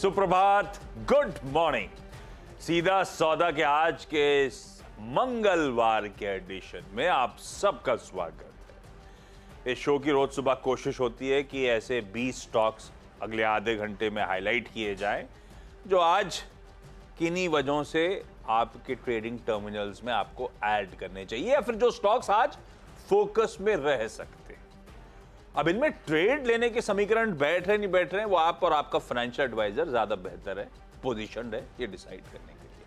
सुप्रभात, good morning. सीधा सौदा के आज के इस मंगलवार के एडिशन में आप सबका स्वागत है। इस शो की रोज सुबह कोशिश होती है कि ऐसे 20 स्टॉक्स अगले आधे घंटे में हाईलाइट किए जाएं जो आज किन्हीं वजहों से आपके ट्रेडिंग टर्मिनल्स में आपको ऐड करने चाहिए, या फिर जो स्टॉक्स आज फोकस में रह सकते हैं। अब इनमें ट्रेड लेने के समीकरण बैठ रहे नहीं बैठ रहे, वो आप और आपका फाइनेंशियल एडवाइजर ज्यादा बेहतर है, पोजीशनड है ये डिसाइड करने के लिए।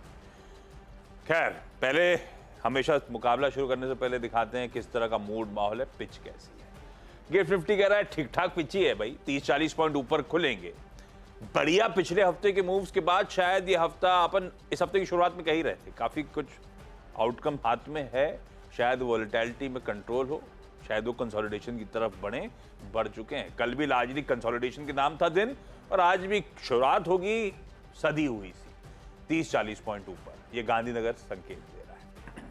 खैर, पहले हमेशा मुकाबला शुरू करने से पहले दिखाते हैं किस तरह का मूड माहौल है, पिच कैसी है। गिफ्ट 50 कह रहा है ठीक ठाक पिची है भाई, 30-40 पॉइंट ऊपर खुलेंगे। बढ़िया पिछले हफ्ते के मूव्स के बाद शायद ये हफ्ता, अपन इस हफ्ते की शुरुआत में कह ही रहे थे, काफी कुछ आउटकम हाथ में है। शायद वोलेटिलिटी में कंट्रोल हो, शायद वो कंसोलिडेशन की तरफ बढ़ चुके हैं। कल भी लार्जली कंसोलिडेशन के नाम था दिन, और आज भी शुरुआत होगी सदी हुई सी 30-40 पॉइंट ऊपर। ये गांधीनगर संकेत दे रहा है।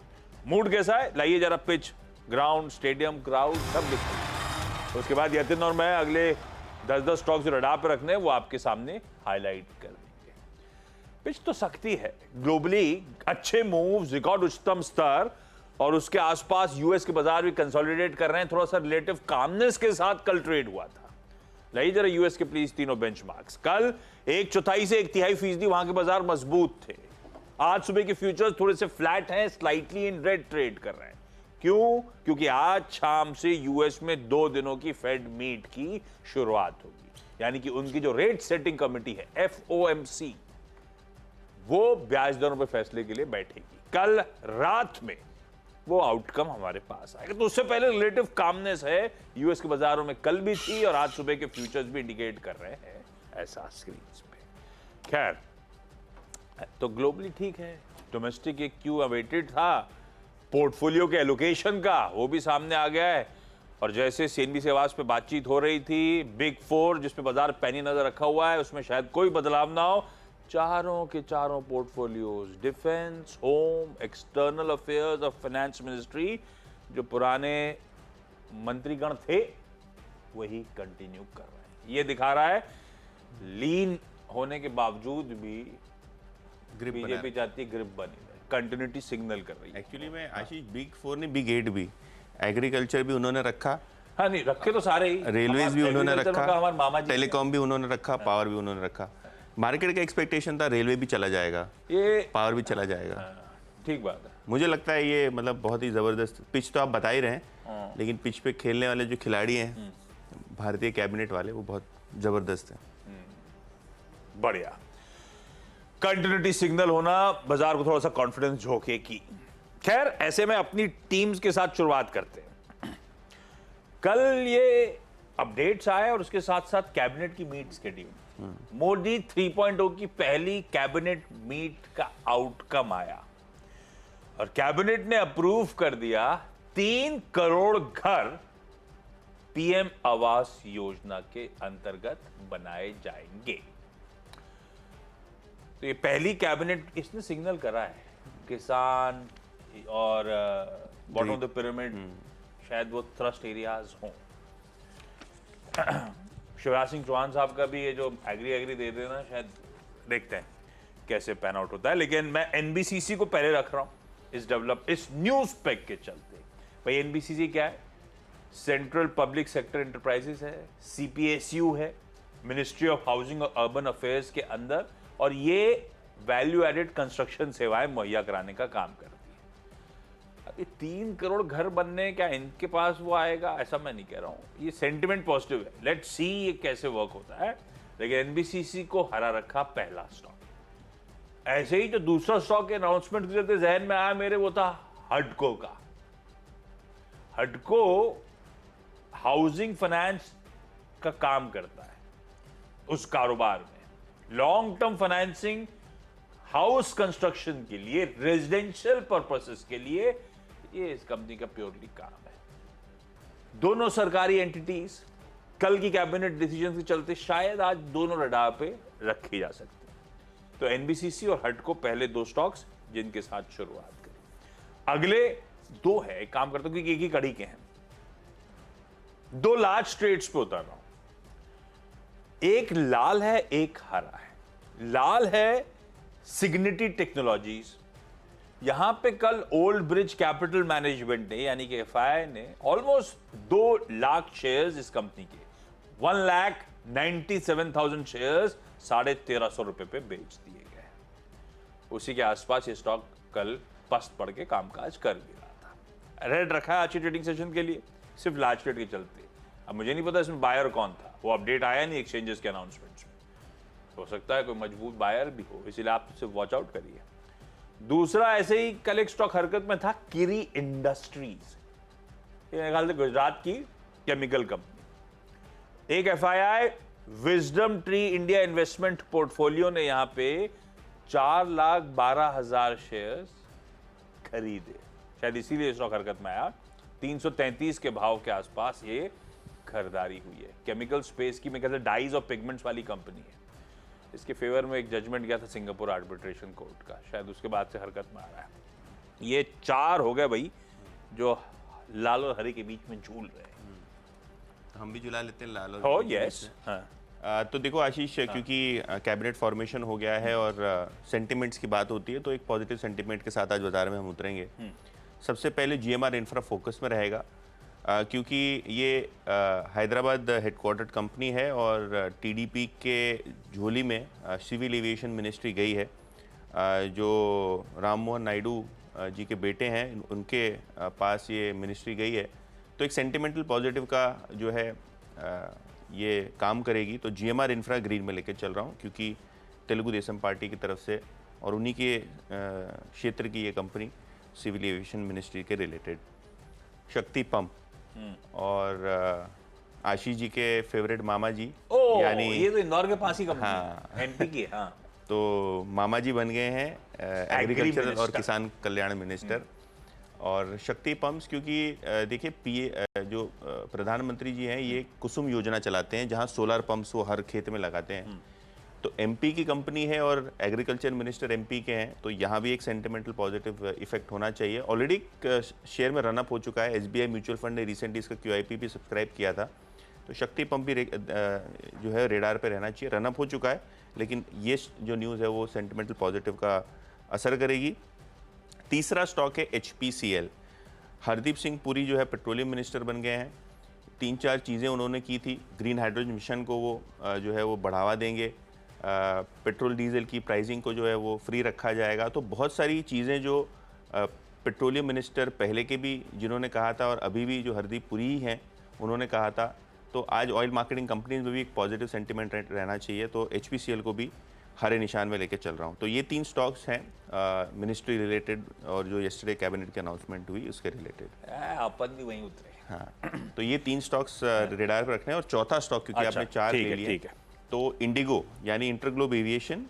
मूड कैसा है लाइए जरा, पिच, ग्राउंड, स्टेडियम, क्राउड सब दिखाइए। उसके बाद यतिन और मैं अगले 10-10 स्टॉक जो रडार पर रखने हैं वो आपके सामने हाईलाइट कर देंगे। पिच तो सख्ती है, ग्लोबली अच्छे मूव्स, रिकॉर्ड उच्चतम स्तर, और उसके आसपास यूएस के बाजार भी कंसोलिडेट कर रहे हैं। थोड़ा सा रिलेटिव कामनेस के साथ कल ट्रेड हुआ था। लाइए जरा यूएस के प्लीज तीनों बेंचमार्क्स। कल 1/4 से 1/3% वहां के बाजार मजबूत थे। आज सुबह के फ्यूचर्स थोड़े से फ्लैट हैं, स्लाइटली इन रेड ट्रेड कर रहे हैं। क्यों? क्योंकि आज शाम से यूएस में 2 दिनों की फेड मीट की शुरुआत होगी, यानी कि उनकी जो रेट सेटिंग कमेटी है FOMC, वो ब्याज दरों पर फैसले के लिए बैठेगी। कल रात में वो आउटकम हमारे पास आएगा, तो उससे पहले रिलेटिव कामनेस है यूएस के बाजारों में, कल भी थी और आज सुबह के फ्यूचर्स भी इंडिकेट कर रहे हैं ऐसा स्क्रीन पे। खैर, तो ग्लोबली ठीक है। डोमेस्टिक एक क्यू अवेटेड था पोर्टफोलियो के एलोकेशन का, वो भी सामने आ गया है। और जैसे CNBC आवाज पे बातचीत हो रही थी, बिग 4 जिसमें बाजार पैनी नजर रखा हुआ है, उसमें शायद कोई बदलाव ना हो। चारों के चारों portfolios, defence, home, external affairs और फाइनेंस मिनिस्ट्री, जो पुराने मंत्रीगण थे वही कंटिन्यू कर रहे हैं। ये दिखा रहा है लीन होने के बावजूद भी बीजेपी चाहती है ग्रिप बनी रहे, कंटिन्यूटी सिग्नल कर रही है। एक्चुअली में आशीष, बिग 4 ने बिग 8 भी, एग्रीकल्चर भी उन्होंने रखा, हाँ नहीं रखे तो सारे ही, रेलवेज भी उन्होंने रखा, टेलीकॉम भी उन्होंने रखा, पावर भी उन्होंने रखा। मार्केट का एक्सपेक्टेशन था रेलवे भी चला जाएगा, ये पावर भी चला जाएगा। ठीक बात है। मुझे लगता है ये मतलब बहुत ही जबरदस्त पिच तो आप बता ही रहे हैं, लेकिन पिच पे खेलने वाले जो खिलाड़ी हैं भारतीय कैबिनेट वाले, वो बहुत जबरदस्त है। बढ़िया, कंटिन्यूटी सिग्नल होना बाजार को थोड़ा सा कॉन्फिडेंस झोंके की। खैर, ऐसे में अपनी टीम्स के साथ शुरुआत करते हैं। कल ये अपडेट्स आए और उसके साथ साथ कैबिनेट की मीट शेड्यूल। मोदी 3.0 की पहली कैबिनेट मीट का आउटकम आया और कैबिनेट ने अप्रूव कर दिया 3 करोड़ घर PM आवास योजना के अंतर्गत बनाए जाएंगे। तो ये पहली कैबिनेट इसने सिग्नल करा है। किसान और बॉटम ऑफ द पिरामिड शायद वो थ्रस्ट एरियाज हों। शिवराज सिंह चौहान साहब का भी ये जो एग्री दे देना, शायद देखते हैं कैसे पैन आउट होता है। लेकिन मैं NBCC को पहले रख रहा हूं इस न्यूज पैक के चलते। भाई NBCC क्या है? सेंट्रल पब्लिक सेक्टर एंटरप्राइजेस है, CPSU है, मिनिस्ट्री ऑफ हाउसिंग और अर्बन अफेयर्स के अंदर, और ये वैल्यू एडेड कंस्ट्रक्शन सेवाएं मुहैया कराने का काम करती है। अभी 3 करोड़ घर बनने, क्या इनके पास वो आएगा? ऐसा मैं नहीं कह रहा हूं, ये सेंटिमेंट पॉजिटिव है। लेट्स सी ये कैसे वर्क होता है। लेकिन NBCC को हरा रखा पहला स्टॉक। ऐसे ही जो दूसरा स्टॉक के अनाउंसमेंट के चलते जहन में आया मेरे, वो था हडको का। हडको हाउसिंग फाइनेंस का काम करता है। उस कारोबार में long term financing, house construction के लिए, रेजिडेंशियल पर्पसेस के लिए, ये इस कंपनी का प्योरली काम है। दोनों सरकारी एंटिटीज कल की कैबिनेट डिसीजन के चलते शायद आज दोनों रडार पे रखी जा सकती है। तो NBCC और हडको पहले 2 स्टॉक्स जिनके साथ शुरुआत करें। अगले 2 है, एक काम करता हूं क्योंकि एक ही कड़ी के हैं, 2 लार्ज ट्रेड्स पे उतर रहा हूं। एक लाल है, एक हरा है। लाल है सिग्निटी टेक्नोलॉजीज। यहां पे कल ओल्ड ब्रिज कैपिटल मैनेजमेंट ने यानी कि एफआई ने ऑलमोस्ट 2 लाख शेयर्स इस कंपनी के 1,97,000 शेयर्स 1350 रुपए पे बेच दिए गए। उसी के आसपास ये स्टॉक कल पस्त पड़ के कामकाज कर भी रहा था। रेड रखा है आज की ट्रेडिंग सेशन के लिए, सिर्फ लार्ज ट्रेड के चलते। अब मुझे नहीं पता इसमें बायर कौन था, वो अपडेट आया नहीं एक्सचेंजेस के अनाउंसमेंट्स में। हो सकता है कोई मजबूत बायर भी हो, इसीलिए आप सिर्फ वॉच आउट करिए। दूसरा ऐसे ही कल एक स्टॉक हरकत में था, किरी इंडस्ट्रीज, मेरे ख्याल से गुजरात की केमिकल कंपनी। एक FII Wisdom Tree India investment portfolio ने यहां पे 4,12,000 शेयर्स खरीदे, शायद इसीलिए स्टॉक हरकत में आया। 333 के भाव के आसपास ये खरीदारी हुई है। केमिकल स्पेस की, मैं कहता डाइज और पिगमेंट्स वाली कंपनी है। इसके फेवर में एक जजमेंट गया था सिंगापुर आर्बिट्रेशन कोर्ट का, शायद उसके बाद से हरकत में आ रहा है। ये 4 हो गए भाई जो लाल और हरे के बीच में झूल रहे हैं। हम भी झुला लेते हैं लाल और हो यस। तो देखो आशीष, क्योंकि कैबिनेट फॉर्मेशन हो गया है और सेंटिमेंट्स की बात होती है, तो एक पॉजिटिव सेंटिमेंट के साथ आज बाजार में हम उतरेंगे। सबसे पहले जीएमआर इंफ्रा फोकस में रहेगा, क्योंकि ये हैदराबाद हेडक्वार्टर्ड कंपनी है और टीडीपी के झोली में सिविल एविएशन मिनिस्ट्री गई है। जो राम मोहन नायडू जी के बेटे हैं, उनके पास ये मिनिस्ट्री गई है, तो एक सेंटिमेंटल पॉजिटिव का जो है ये काम करेगी। तो जीएमआर इंफ्रा ग्रीन में लेकर चल रहा हूँ, क्योंकि तेलुगु देशम पार्टी की तरफ से और उन्हीं के क्षेत्र की ये कंपनी सिविल एविएशन मिनिस्ट्री के रिलेटेड। शक्ति पंप और आशीष जी के फेवरेट मामा जी, यानी ये तो इंदौर के पास ही कंपनी है, एमपी की। हाँ, तो मामा जी बन गए हैं एग्रीकल्चर और किसान कल्याण मिनिस्टर। और शक्ति पंप्स, क्योंकि देखिए पीए जो प्रधानमंत्री जी हैं, ये कुसुम योजना चलाते हैं जहां सोलर पंप्स वो हर खेत में लगाते हैं। तो एमपी की कंपनी है और एग्रीकल्चर मिनिस्टर एमपी के हैं, तो यहाँ भी एक सेंटिमेंटल पॉजिटिव इफेक्ट होना चाहिए। ऑलरेडी शेयर में रनअप हो चुका है। एसबीआई म्यूचुअल फंड ने रिसेंटली इसका क्यूआईपी भी सब्सक्राइब किया था, तो शक्ति पंप भी जो है रेडार पे रहना चाहिए। रनअप हो चुका है, लेकिन ये जो न्यूज़ है वो सेंटिमेंटल पॉजिटिव का असर करेगी। तीसरा स्टॉक है एचपीसीएल। हरदीप सिंह पुरी जो है पेट्रोलियम मिनिस्टर बन गए हैं। 3-4 चीज़ें उन्होंने की थी। ग्रीन हाइड्रोजन मिशन को वो जो है वो बढ़ावा देंगे। पेट्रोल डीजल की प्राइसिंग को जो है वो फ्री रखा जाएगा। तो बहुत सारी चीज़ें जो पेट्रोलियम मिनिस्टर पहले के भी जिन्होंने कहा था और अभी भी जो हरदीप पुरी ही हैं उन्होंने कहा था, तो आज ऑयल मार्केटिंग कंपनीज में भी एक पॉजिटिव सेंटिमेंट रहना चाहिए। तो एचपीसीएल को भी हरे निशान में लेकर चल रहा हूँ। तो ये 3 स्टॉक्स हैं मिनिस्ट्री रिलेटेड और जो येस्टरडे कैबिनेट की अनाउंसमेंट हुई उसके रिलेटेड। अपन भी वहीं उतरे। हाँ, तो ये 3 स्टॉक्स रेडार पर रखने हैं। और चौथा स्टॉक, क्योंकि आपने 4 ले लिए, तो इंडिगो यानी इंटरग्लोब एविएशन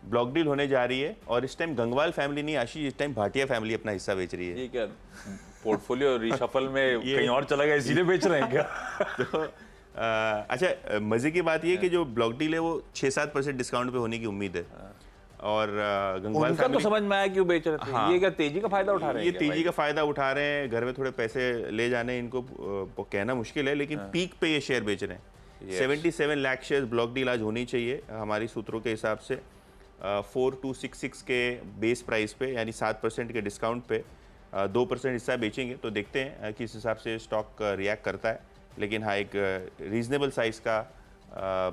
ब्लॉक डील होने जा रही है। और इस टाइम गंगवाल फैमिली नहीं आशीष, इस टाइम भाटिया फैमिली अपना हिस्सा बेच रही है। ये क्या पोर्टफोलियो रिशफल में कहीं और चला गया इसीलिए बेच रहे हैं क्या? तो अच्छा, मजे की बात ये कि जो ब्लॉक डील है वो 6-7% डिस्काउंट पे होने की उम्मीद है। और गंगवाल उनका तो समझ में आया क्यों बेच रहे थे। हाँ, ये क्या तेजी का फायदा उठा रहे हैं? ये तेजी का फायदा उठा रहे हैं। घर में थोड़े पैसे ले जाने, इनको कहना मुश्किल है, लेकिन पीक पे ये शेयर बेच रहे हैं। 77 लाख शेयर ब्लॉक डील आज होनी चाहिए हमारी सूत्रों के हिसाब से। 4266 के बेस प्राइस पे, यानी 7% के डिस्काउंट पे 2% हिस्सा बेचेंगे। तो देखते हैं किस हिसाब से स्टॉक रिएक्ट करता है। लेकिन हाँ, एक रीजनेबल साइज का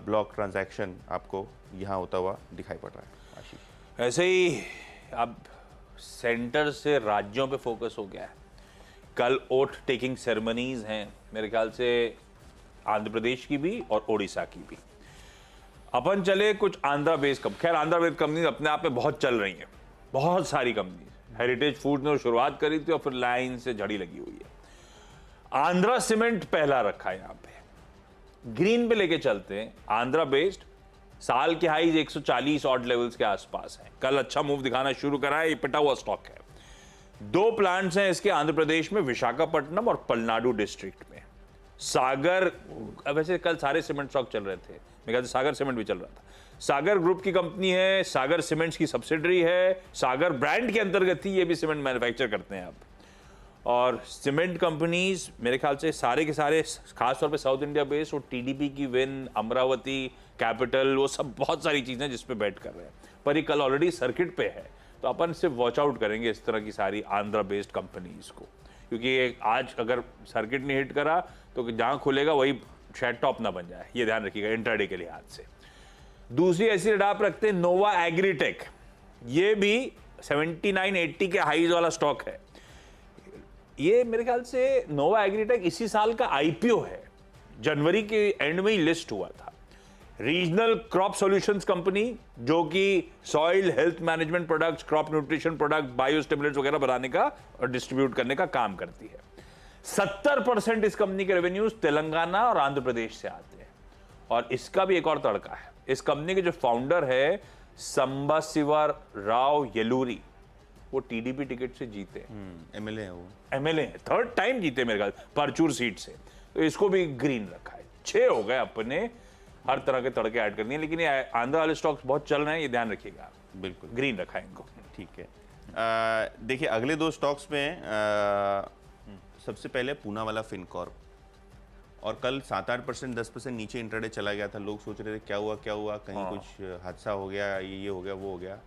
ब्लॉक ट्रांजैक्शन आपको यहाँ होता हुआ दिखाई पड़ रहा है आशीष। ऐसे ही अब सेंटर से राज्यों पे फोकस हो गया है। कल ओथ टेकिंग सेरेमनीज हैं मेरे ख्याल से, आंध्र प्रदेश की भी और ओडिशा की भी। अपन चले कुछ आंध्रा बेस्ड कंपनी। खैर आंध्रा बेस्ड कंपनी अपने आप में बहुत चल रही हैं, बहुत सारी कंपनी। हेरिटेज फूड ने शुरुआत करी थी और फिर लाइन से झड़ी लगी हुई है। आंध्रा सीमेंट पहला रखा है यहाँ पे, ग्रीन पे लेके चलते हैं। आंध्रा बेस्ड साल के हाईज 140 ऑड लेवल्स के आसपास हैं। कल अच्छा मूव दिखाना शुरू करा है। ये पिटा हुआ स्टॉक है। 2 प्लांट्स हैं इसके आंध्र प्रदेश में, विशाखापट्टनम और पलनाडु डिस्ट्रिक्ट में। सागर, वैसे कल सारे सीमेंट स्टॉक चल रहे थे, मेरे ख्याल से सागर सीमेंट भी चल रहा था। सागर ग्रुप की कंपनी है, सागर सीमेंट्स की सब्सिडरी है, सागर ब्रांड के अंतर्गत ही ये भी सीमेंट मैन्युफैक्चर करते हैं। अब और सीमेंट कंपनीज मेरे ख्याल से सारे के सारे खासतौर पे साउथ इंडिया बेस्ड, और टीडीपी की विन, अमरावती कैपिटल, वो सब बहुत सारी चीज़ें जिस पे बैट कर रहे हैं, पर ये कल ऑलरेडी सर्किट पे है, तो अपन सिर्फ वॉच आउट करेंगे इस तरह की सारी आंध्रा बेस्ड कंपनीज को, क्योंकि ये आज अगर सर्किट नहीं हिट करा तो जहाँ खुलेगा वही शायद टॉप ना बन जाए, ये ध्यान रखिएगा इंट्राडे के लिहाज से। दूसरी ऐसी रेट आप रखते हैं नोवा एग्रीटेक, ये भी 79-80 के हाईज वाला स्टॉक है। ये मेरे ख्याल से नोवा एग्रीटेक इसी साल का आईपीओ है, जनवरी के एंड में ही लिस्ट हुआ था। रीजनल क्रॉप सॉल्यूशंस कंपनी, जो कि soil health management products, crop nutrition product, biostimulants वगैरह बनाने का और डिस्ट्रीब्यूट करने का काम करती है। 70% इस कंपनी के रेवेन्यूज तेलंगाना और आंध्र प्रदेश से आते हैं। और इसका भी एक और तड़का है, इस कंपनी के जो फाउंडर है संबाशिवा राव येलूरी, वो टीडीपी टिकट से जीते, एमएलए है वो, एमएलए है, 3rd टाइम जीते मेरे ख्याल परचूर सीट से, तो इसको भी ग्रीन रखा है। 6 हो गए अपने, हर तरह के तड़के ऐड कर दिए, लेकिन ये आंध्र वाले स्टॉक्स बहुत चल रहे हैं, ये ध्यान रखिएगा। बिल्कुल ग्रीन रखा है इनको। ठीक है। देखिए अगले 2 स्टॉक्स में सबसे पहले पूना वाला फिनकॉर्प, और कल 7-8%, 10% नीचे इंट्राडे चला गया था। लोग सोच रहे थे क्या हुआ, कहीं कुछ हादसा हो गया, ये हो गया, वो हो गया।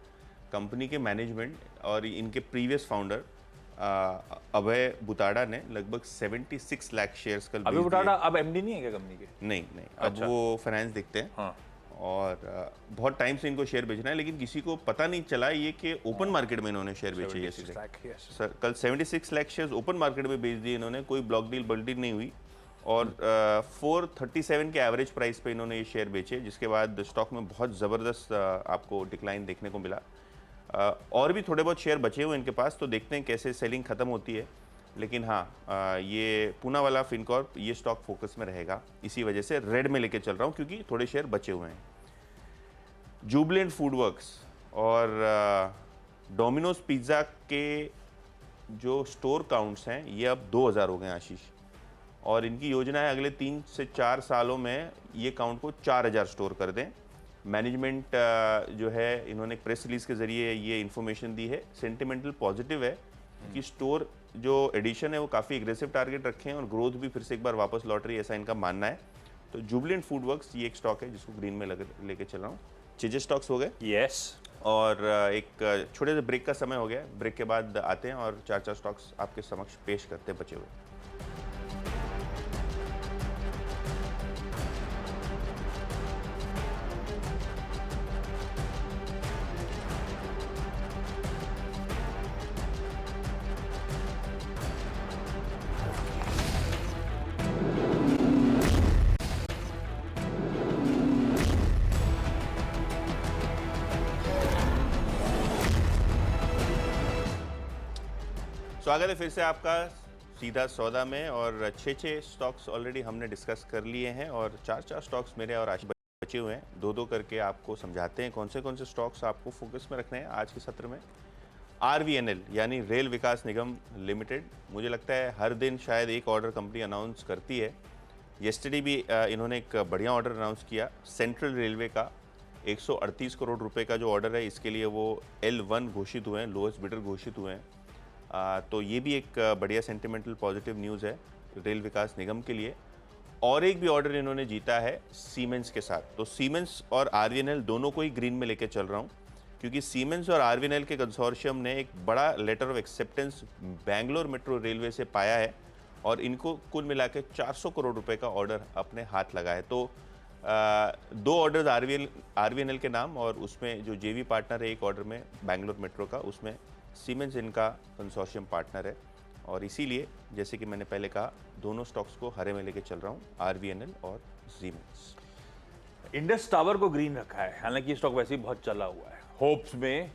कंपनी के मैनेजमेंट और इनके प्रीवियस फाउंडर अभय बुताड़ा ने लगभग 76 लाख शेयर्स कल अभय बुताड़ा अब एमडी नहीं है क्या कंपनी के? नहीं, अब वो फाइनेंस देखते हैं। हाँ। और बहुत टाइम से इनको शेयर बेचना है, लेकिन किसी को पता नहीं चला ये कि ओपन मार्केट में इन्होंने शेयर बेचे। ये सर कल 76 लाख शेयर्स ओपन मार्केट में बेच दिए इन्होंने, कोई ब्लॉक डील बल्क डील नहीं हुई, और 437 के एवरेज प्राइस पे इन्होंने ये शेयर बेचे, जिसके बाद स्टॉक में बहुत ज़बरदस्त आपको डिक्लाइन देखने को मिला। और भी थोड़े बहुत शेयर बचे हुए इनके पास, तो देखते हैं कैसे सेलिंग खत्म होती है। लेकिन हाँ, ये पूना वाला फिनकॉर्प, ये स्टॉक फोकस में रहेगा, इसी वजह से रेड में लेके चल रहा हूँ, क्योंकि थोड़े शेयर बचे हुए हैं। जुबिलेंट फूडवर्क्स और डोमिनोज पिज़्ज़ा के जो स्टोर काउंट्स हैं, ये अब 2000 हो गए आशीष, और इनकी योजना है अगले 3 से 4 सालों में ये काउंट को 4000 स्टोर कर दें। मैनेजमेंट जो है, इन्होंने एक प्रेस रिलीज के जरिए ये इन्फॉर्मेशन दी है। सेंटिमेंटल पॉजिटिव है कि स्टोर जो एडिशन है वो काफ़ी एग्रेसिव टारगेट रखे हैं, और ग्रोथ भी फिर से एक बार वापस लौट रही है, ऐसा इनका मानना है। तो जुबिलेंट फूडवर्क्स ये एक स्टॉक है जिसको ग्रीन में लेके चल रहा हूँ। चीजें स्टॉक्स हो गए, यस। और एक छोटे से ब्रेक का समय हो गया, ब्रेक के बाद आते हैं और 4 स्टॉक्स आपके समक्ष पेश करते हैं बचे हुए। स्वागत है फिर से आपका सीधा सौदा में, और 6 स्टॉक्स ऑलरेडी हमने डिस्कस कर लिए हैं, और 4 स्टॉक्स मेरे और आशीष बचे हुए हैं। 2 करके आपको समझाते हैं कौन से स्टॉक्स आपको फोकस में रखने हैं आज के सत्र में। RVNL यानी रेल विकास निगम लिमिटेड, मुझे लगता है हर दिन शायद एक ऑर्डर कंपनी अनाउंस करती है। येस्टरडे भी इन्होंने एक बढ़िया ऑर्डर अनाउंस किया, सेंट्रल रेलवे का 138 करोड़ रुपए का जो ऑर्डर है, इसके लिए वो L1 घोषित हुए हैं, लोएस्ट बिडर घोषित हुए हैं। तो ये भी एक बढ़िया सेंटिमेंटल पॉजिटिव न्यूज़ है रेल विकास निगम के लिए। और एक भी ऑर्डर इन्होंने जीता है सीमेंस के साथ, तो सीमेंस और RVNL दोनों को ही ग्रीन में लेके चल रहा हूँ, क्योंकि सीमेंस और RVNL के कंसोर्शियम ने एक बड़ा letter of acceptance Bangalore metro railway से पाया है, और इनको कुल मिला के 400 करोड़ रुपए का ऑर्डर अपने हाथ लगा है। तो 2 ऑर्डर्स RVNL के नाम, और उसमें जो JV पार्टनर है एक ऑर्डर में बैंगलोर मेट्रो का, उसमें सीमेंस इनका कंसोर्शियम पार्टनर है, और इसीलिए जैसे कि मैंने पहले कहा, दोनों स्टॉक्स को हरे में लेके चल रहा हूँ, RVNL और सीमेंस। इंडस टावर को ग्रीन रखा है, हालांकि ये स्टॉक वैसे ही बहुत चला हुआ है, होप्स में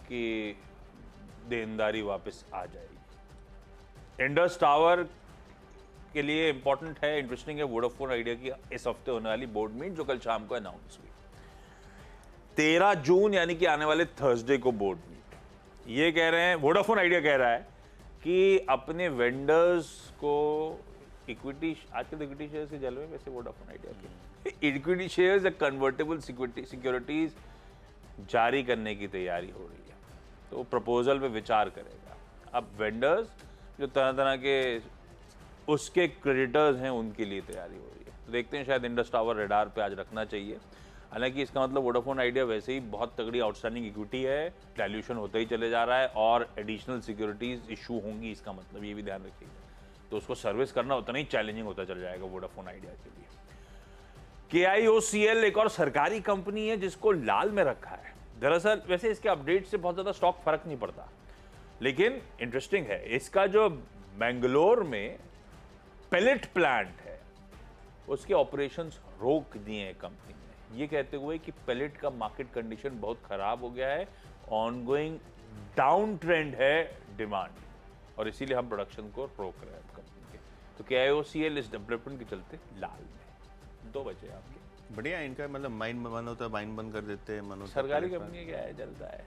कि देनदारी वापस आ जाएगी। इंडस टावर के लिए इंपॉर्टेंट है, इंटरेस्टिंग है वोडाफोन आइडिया की इस हफ्ते होने वाली बोर्ड मीट, जो कल शाम को अनाउंस हुई। 13 जून यानी कि आने वाले थर्सडे को बोर्ड मीट। ये कह रहे हैं, वोडाफोन आइडिया कह रहा है कि अपने वेंडर्स को इक्विटी, आजकल इक्विटी शेयर्स के जलवे वैसे वोडाफोन आइडिया के इक्विटी शेयर्स या कन्वर्टेबल सिक्योरिटीज जारी करने की तैयारी हो रही है, तो प्रपोजल पे विचार करेगा। अब वेंडर्स जो तरह तरह के उसके क्रेडिटर्स हैं उनके लिए तैयारी हो रही है। तो देखते हैं, शायद इंडस टावर रेडार पे आज रखना चाहिए। हालांकि इसका मतलब वोडाफोन आइडिया वैसे ही बहुत तगड़ी आउटस्टैंडिंग इक्विटी है, डाइल्यूशन होता ही चले जा रहा है और एडिशनल सिक्योरिटीज इशू होंगी, इसका मतलब ये भी ध्यान रखिएगा। तो उसको सर्विस करना उतना ही चैलेंजिंग होता चल जाएगा वोडाफोन आइडिया के लिए। KIOCL एक और सरकारी कंपनी है जिसको लाल में रखा है। दरअसल वैसे इसके अपडेट से बहुत ज्यादा स्टॉक फर्क नहीं पड़ता, लेकिन इंटरेस्टिंग है, इसका जो बेंगलोर में पेलेट प्लांट है उसके ऑपरेशंस रोक दिए हैं कंपनी ने, ये कहते हुए कि पेलेट का मार्केट कंडीशन बहुत खराब हो गया है, ऑनगोइंग डाउन ट्रेंड है डिमांड, और इसीलिए हम प्रोडक्शन को रोक रहे हैं कंपनी के। तो KIOCL इस डेवलपमेंट के चलते लाल में। 2 बजे आपके बढ़िया, इनका मतलब माइन बंद होता है, माइन बंद कर देते हैं, मन होता है सरकारी कंपनी क्या है, जलता है।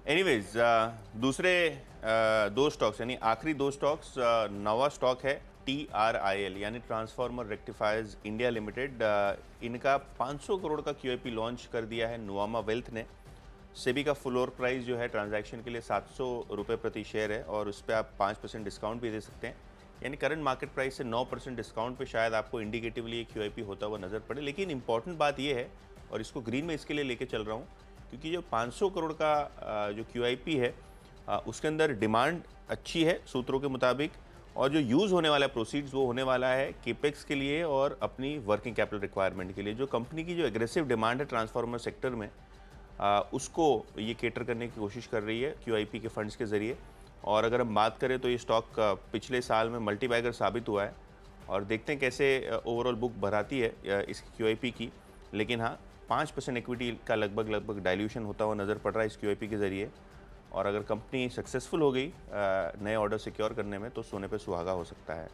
एनीवेज, दूसरे 2 स्टॉक्स यानी आखिरी 2 स्टॉक्स, नवा स्टॉक है TRIL यानी ट्रांसफार्मर रेक्टिफायर्स इंडिया लिमिटेड। इनका 500 करोड़ का QIP लॉन्च कर दिया है नुवामा वेल्थ ने। सेबी का फ्लोर प्राइस जो है ट्रांजैक्शन के लिए 700 रुपये प्रति शेयर है और उस पर आप 5% डिस्काउंट भी दे सकते हैं, यानी करंट मार्केट प्राइस से 9% डिस्काउंट पे शायद आपको इंडिकेटिवली QIP होता हुआ नजर पड़े। लेकिन इंपॉर्टेंट बात यह है, और इसको ग्रीन में इसके लिए लेके चल रहा हूँ, क्योंकि जो 500 करोड़ का जो QIP है उसके अंदर डिमांड अच्छी है सूत्रों के मुताबिक, और जो यूज़ होने वाला प्रोसीड्स वो होने वाला है केपेक्स के लिए और अपनी वर्किंग कैपिटल रिक्वायरमेंट के लिए। जो कंपनी की जो एग्रेसिव डिमांड है ट्रांसफार्मर सेक्टर में उसको ये केटर करने की कोशिश कर रही है QIP के फंड्स के ज़रिए। और अगर हम बात करें तो ये स्टॉक पिछले साल में मल्टीबैगर साबित हुआ है, और देखते हैं कैसे ओवरऑल बुक बढ़ाती है इसकी QIP की। लेकिन हाँ, 5% इक्विटी का लगभग डाइल्यूशन होता हुआ नज़र पड़ रहा है इस QIP के ज़रिए, और अगर कंपनी सक्सेसफुल हो गई नए ऑर्डर सिक्योर करने में तो सोने पे सुहागा हो सकता है।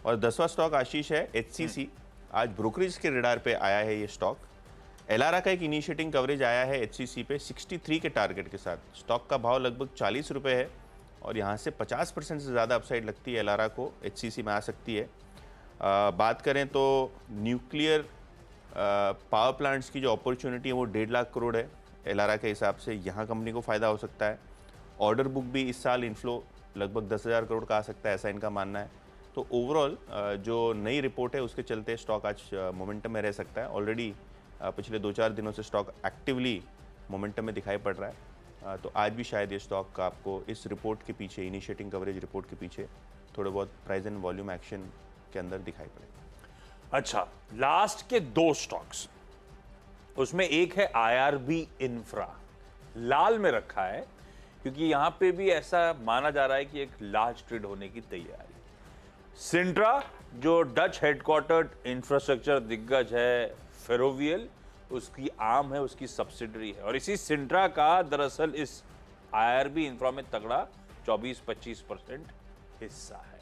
और 10वां स्टॉक आशीष है HCC। आज ब्रोकरेज के रडार पे आया है ये स्टॉक। एलारा का एक इनिशिएटिंग कवरेज आया है HCC पे 63 के टारगेट के साथ। स्टॉक का भाव लगभग 40 रुपये है और यहाँ से 50% से ज़्यादा अपसाइड लगती है एलारा को, HCC में आ सकती है। बात करें तो न्यूक्लियर पावर प्लांट्स की जो अपॉर्चुनिटी है वो 1.5 लाख करोड़ है एलारा के हिसाब से, यहाँ कंपनी को फ़ायदा हो सकता है। ऑर्डर बुक भी इस साल इनफ्लो लगभग 10,000 करोड़ का आ सकता है, ऐसा इनका मानना है। तो ओवरऑल जो नई रिपोर्ट है उसके चलते स्टॉक आज मोमेंटम में रह सकता है। ऑलरेडी पिछले 2-4 दिनों से स्टॉक एक्टिवली मोमेंटम में दिखाई पड़ रहा है, तो आज भी शायद ये स्टॉक आपको इस रिपोर्ट के पीछे, इनिशिएटिंग कवरेज रिपोर्ट के पीछे थोड़े बहुत प्राइस एंड वॉल्यूम एक्शन के अंदर दिखाई पड़ेगा। अच्छा, लास्ट के 2 स्टॉक्स, उसमें एक है IRB इंफ्रा, लाल में रखा है क्योंकि यहां पे भी ऐसा माना जा रहा है कि एक लार्ज ट्रेड होने की तैयारी। सिंट्रा जो डच हेडक्वार्टर्ड इंफ्रास्ट्रक्चर दिग्गज है फेरोवियल, उसकी आर्म है, उसकी सब्सिडरी है, और इसी सिंट्रा का दरअसल इस IRB इंफ्रा में तगड़ा 24-25% हिस्सा है।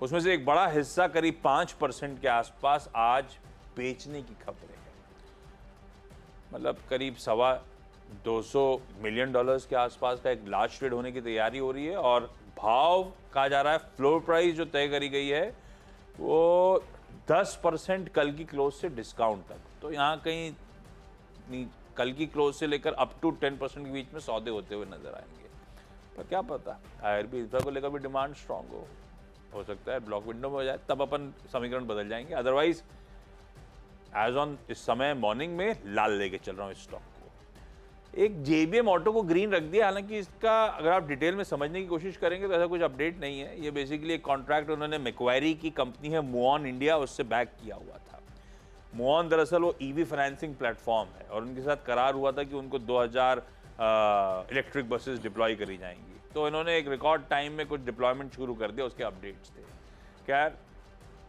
उसमें से एक बड़ा हिस्सा करीब 5% के आसपास आज बेचने की खबरें हैं। मतलब करीब $225 मिलियन के आसपास का एक लार्ज ट्रेड होने की तैयारी हो रही है, और भाव कहा जा रहा है, फ्लोर प्राइस जो तय करी गई है वो 10% कल की क्लोज से डिस्काउंट तक। तो यहाँ कहीं कल की क्लोज से लेकर अप टू 10% के बीच में सौदे होते हुए नजर आएंगे। पर क्या पता, IRB इंफ्रा को लेकर भी डिमांड स्ट्रांग हो सकता है ब्लॉक विंडो में हो जाए, तब अपन समीकरण बदल जाएंगे। अदरवाइज एज ऑन इस समय मॉर्निंग में लाल लेके चल रहा हूँ इस स्टॉक को। एक JBM ऑटो को ग्रीन रख दिया, हालांकि इसका अगर आप डिटेल में समझने की कोशिश करेंगे तो ऐसा कुछ अपडेट नहीं है। ये बेसिकली एक कॉन्ट्रैक्ट उन्होंने मैक्वायरी की कंपनी है मुऑन इंडिया, उससे बैक किया हुआ था। मुऑन दरअसल वो EV फाइनेंसिंग प्लेटफॉर्म है और उनके साथ करार हुआ था कि उनको 2000 इलेक्ट्रिक बसेस डिप्लॉय करी जाएंगी। तो इन्होंने एक रिकॉर्ड टाइम में कुछ डिप्लॉयमेंट शुरू कर दिया, उसके अपडेट्स थे। खैर,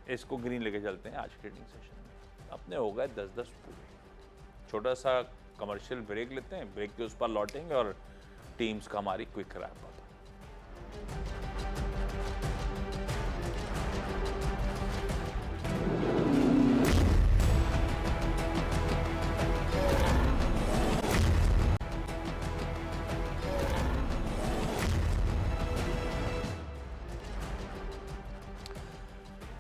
इसको ग्रीन लेके चलते हैं आज ट्रेडिंग सेशन में। अपने हो गए 10-10 पूरे। छोटा सा कमर्शियल ब्रेक लेते हैं, ब्रेक के उस पर लौटेंगे और टीम्स का हमारी क्विक रैप अप।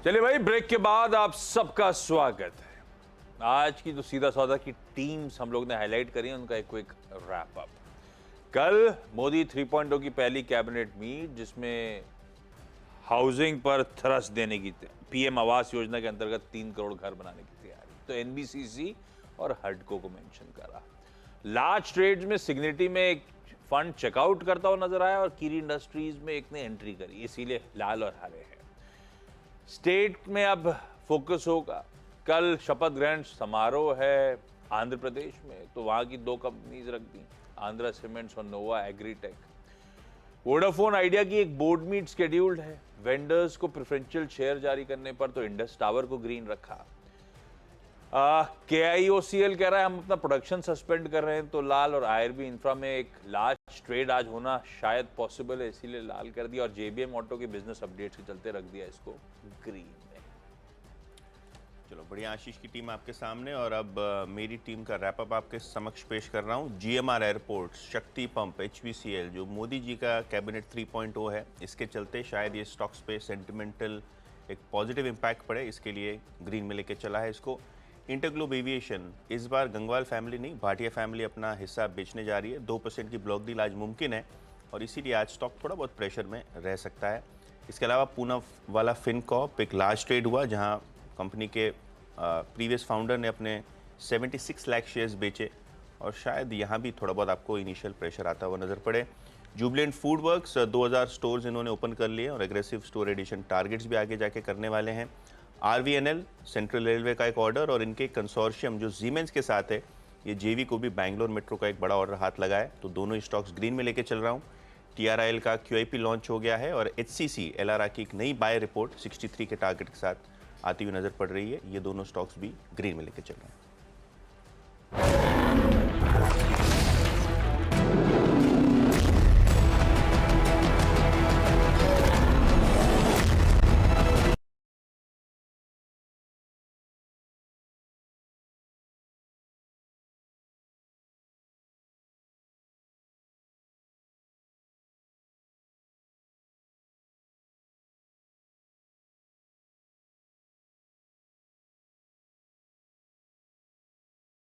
चलिए भाई, ब्रेक के बाद आप सबका स्वागत है। आज की जो सीधा सौदा की टीम्स हम लोग ने हाईलाइट करी है, उनका एक क्विक रैप अप। कल मोदी 3.0 की पहली कैबिनेट मीट, जिसमें हाउसिंग पर थ्रस्ट देने की, पीएम आवास योजना के अंतर्गत 3 करोड़ घर बनाने की तैयारी, तो एनबीसीसी और हडको को मेंशन करा। लार्ज ट्रेड्स में सिग्निटी में एक फंड चेकआउट करता हुआ नजर आया और कीरी इंडस्ट्रीज में एक ने एंट्री करी, इसीलिए लाल और हरे हैं। स्टेट में अब फोकस होगा। कल शपथ ग्रहण समारोह है आंध्र प्रदेश में, तो वहां की 2 कंपनीज रख दी, आंध्रा सीमेंट्स और नोवा एग्रीटेक। वोडाफोन आइडिया की एक बोर्ड मीट शेड्यूल्ड है। वेंडर्स को प्रेफरेंशियल शेयर जारी करने पर तो इंडस टावर को ग्रीन रखा। KIOCL कह रहा है हम अपना प्रोडक्शन सस्पेंड कर रहे हैं, तो लाल। और IRB इंफ्रा में एक लार्ज ट्रेड आज होना शायद पॉसिबल है, इसीलिए लाल कर दिया। और JBM ऑटो के बिजनेस अपडेट्स के चलते रख दिया इसको ग्रीन में। चलो बढ़िया, आशीष की टीम आपके सामने। और अब मेरी टीम का रैपअप आपके समक्ष पेश कर रहा हूँ। GMR एयरपोर्ट, शक्ति पंप, HVCL, जो मोदी जी का कैबिनेट 3.0 है, इसके चलते शायद ये स्टॉक्स पे सेंटिमेंटल एक पॉजिटिव इम्पैक्ट पड़े, इसके लिए ग्रीन में लेके चला है इसको। इंटरग्लोब एविएशन, इस बार गंगवाल फैमिली नहीं, भाटिया फैमिली अपना हिस्सा बेचने जा रही है। 2% की ब्लॉक डील आज मुमकिन है और इसीलिए आज स्टॉक थोड़ा बहुत प्रेशर में रह सकता है। इसके अलावा पूना वाला फिनकॉर्प एक लार्ज ट्रेड हुआ, जहां कंपनी के प्रीवियस फाउंडर ने अपने 76 लाख शेयर्स बेचे और शायद यहाँ भी थोड़ा बहुत आपको इनिशियल प्रेशर आता हुआ नजर पड़े। जुबलेंट फूड वर्क्स, 2000 स्टोर्स इन्होंने ओपन कर लिए और एग्रेसिव स्टोर एडिशन टारगेट्स भी आगे जाके करने वाले हैं। RVNL, सेंट्रल रेलवे का एक ऑर्डर और इनके कंसोर्शियम जो जीमेंस के साथ है, ये JV को भी बैंगलोर मेट्रो का एक बड़ा ऑर्डर हाथ लगा है, तो दोनों स्टॉक्स ग्रीन में लेके चल रहा हूँ। TRIL का QIP लॉन्च हो गया है और HCC LRA की एक नई बाय रिपोर्ट 63 के टारगेट के साथ आती हुई नजर पड़ रही है। ये दोनों स्टॉक्स भी ग्रीन में लेके चल रहे हैं।